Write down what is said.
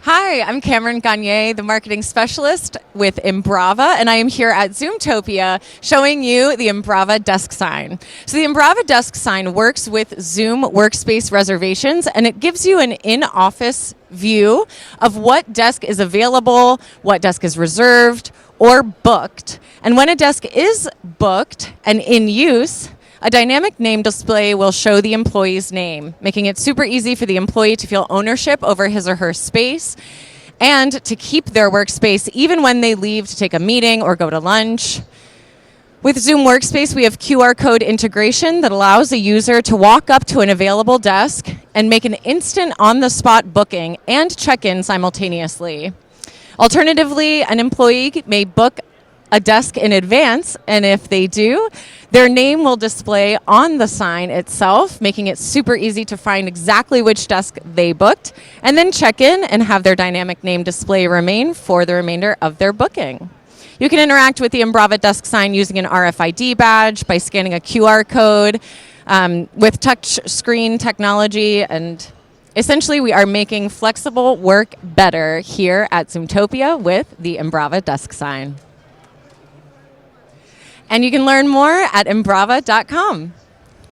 Hi, I'm Cameron Gagne, the marketing specialist with Embrava, and I am here at Zoomtopia showing you the Embrava desk sign. So the Embrava desk sign works with Zoom Workspace Reservations, and it gives you an in-office view of what desk is available, what desk is reserved or booked. And when a desk is booked and in use, a dynamic name display will show the employee's name, making it super easy for the employee to feel ownership over his or her space and to keep their workspace even when they leave to take a meeting or go to lunch. With Zoom Workspace, we have QR code integration that allows a user to walk up to an available desk and make an instant on-the-spot booking and check-in simultaneously. Alternatively, an employee may book a desk in advance, and if they do, their name will display on the sign itself, making it super easy to find exactly which desk they booked, and then check in and have their dynamic name display remain for the remainder of their booking. You can interact with the Embrava desk sign using an RFID badge by scanning a QR code with touch screen technology, and essentially we are making flexible work better here at Zoomtopia with the Embrava desk sign. And you can learn more at embrava.com.